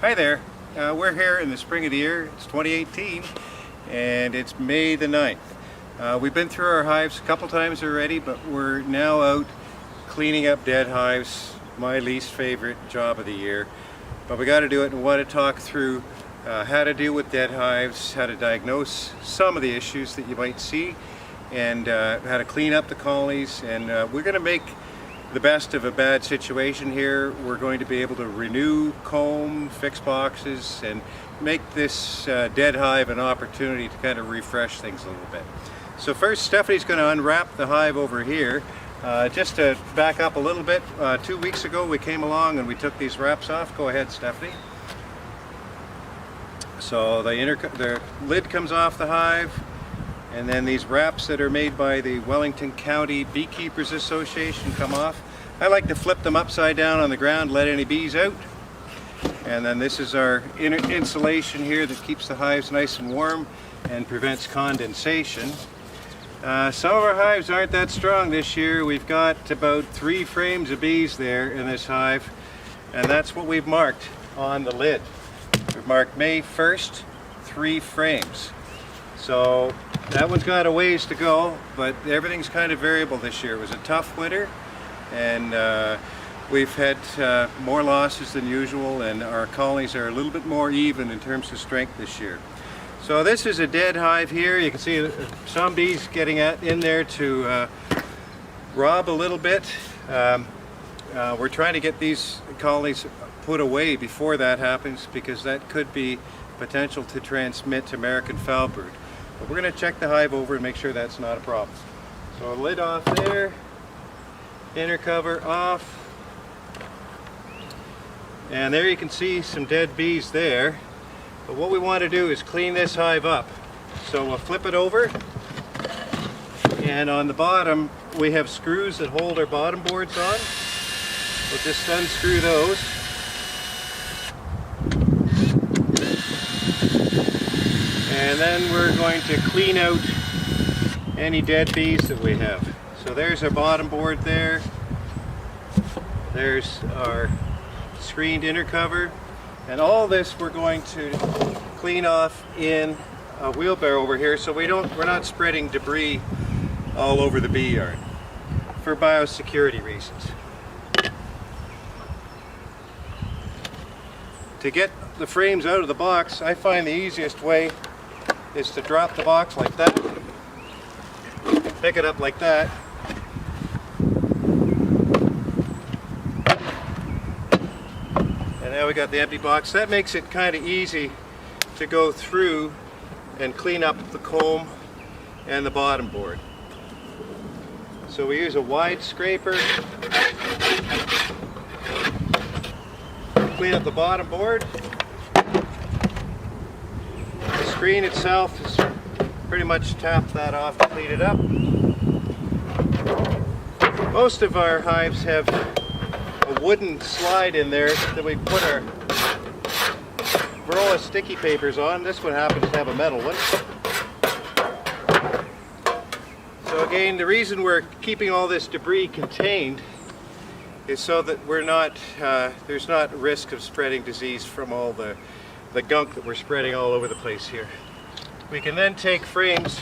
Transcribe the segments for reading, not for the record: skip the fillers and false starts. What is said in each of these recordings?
Hi there, we're here in the spring of the year. It's 2018 and it's May the 9th. We've been through our hives a couple times already, but we're now out cleaning up dead hives, my least favorite job of the year. But we got to do it, and we want to talk through how to deal with dead hives, how to diagnose some of the issues that you might see, and how to clean up the colonies. And we're going to make the best of a bad situation here. We're going to be able to renew, comb, fix boxes, and make this dead hive an opportunity to kind of refresh things a little bit. So first, Stephanie's going to unwrap the hive over here. Just to back up a little bit, 2 weeks ago we came along and we took these wraps off. Go ahead, Stephanie. So the lid comes off the hive, and then these wraps that are made by the Wellington County Beekeepers Association come off. I like to flip them upside down on the ground, let any bees out. And then this is our inner insulation here that keeps the hives nice and warm and prevents condensation. Some of our hives aren't that strong this year. We've got about 3 frames of bees there in this hive, and that's what we've marked on the lid. We've marked May 1st, 3 frames. So that one's got a ways to go, but everything's kind of variable this year. It was a tough winter, and we've had more losses than usual, and our colonies are a little bit more even in terms of strength this year. So this is a dead hive here. You can see some bees getting in there to rob a little bit. We're trying to get these colonies put away before that happens, because that could be potential to transmit American foul brood. But we're going to check the hive over and make sure that's not a problem. So lid off there, inner cover off, and there you can see some dead bees there. But what we want to do is clean this hive up. So we'll flip it over, and on the bottom we have screws that hold our bottom boards on. We'll just unscrew those. And then we're going to clean out any dead bees that we have. So there's our bottom board there. There's our screened inner cover. And all this we're going to clean off in a wheelbarrow over here, so we're not spreading debris all over the bee yard for biosecurity reasons. To get the frames out of the box, I find the easiest way is to drop the box like that, pick it up like that, and now we got the empty box. That makes it kind of easy to go through and clean up the comb and the bottom board. So we use a wide scraper, clean up the bottom board. The screen itself is pretty much tap that off to clean it up. Most of our hives have a wooden slide in there that we put our Varroa sticky papers on. This one happens to have a metal one. So again, the reason we're keeping all this debris contained is so that we're not, there's not risk of spreading disease from all the gunk that we're spreading all over the place here. We can then take frames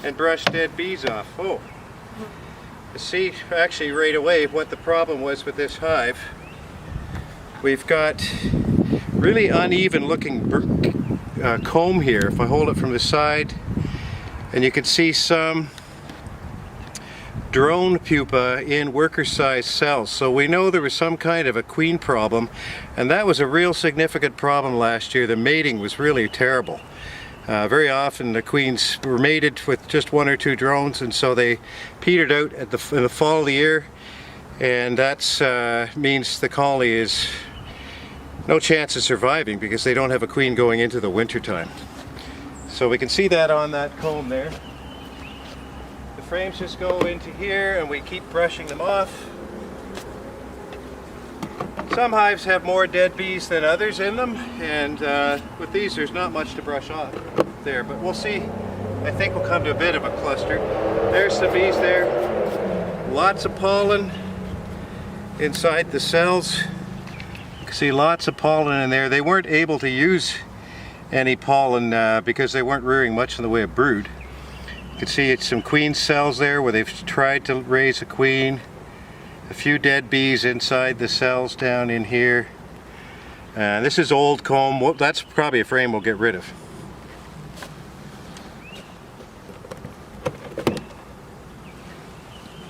and brush dead bees off. Oh, you see actually right away what the problem was with this hive. We've got really uneven looking comb here. If I hold it from the side, and you can see some drone pupa in worker size cells. So we know there was some kind of a queen problem, and that was a real significant problem last year. The mating was really terrible. Very often the queens were mated with just 1 or 2 drones, and so they petered out in the fall of the year, and that means the colony is no chance of surviving because they don't have a queen going into the winter time. So we can see that on that comb there. The frames just go into here and we keep brushing them off. Some hives have more dead bees than others in them, and with these there's not much to brush off there, but we'll see. I think we'll come to a bit of a cluster. There's some bees there. Lots of pollen inside the cells. You can see lots of pollen in there. They weren't able to use any pollen because they weren't rearing much in the way of brood. You can see it's some queen cells there where they've tried to raise a queen. A few dead bees inside the cells down in here. This is old comb. That's probably a frame we'll get rid of.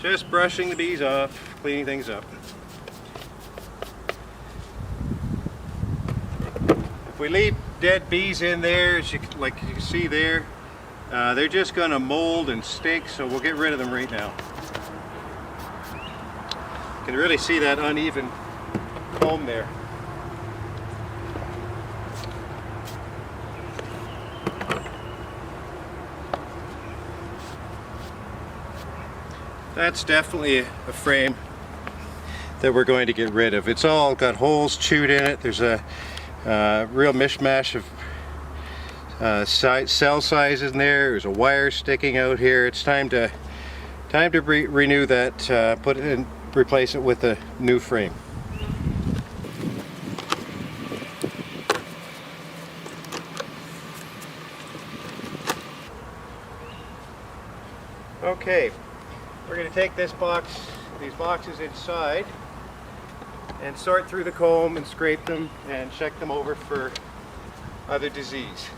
Just brushing the bees off, cleaning things up. If we leave dead bees in there, like you can see there, they're just going to mold and stink, so we'll get rid of them right now. You can really see that uneven comb there. That's definitely a frame that we're going to get rid of. It's all got holes chewed in it. There's a real mishmash of cell sizes in there. There's a wire sticking out here. It's time to renew that, put it in, replace it with a new frame. Okay, we're going to take this box, these boxes inside, and sort through the comb and scrape them and check them over for other disease.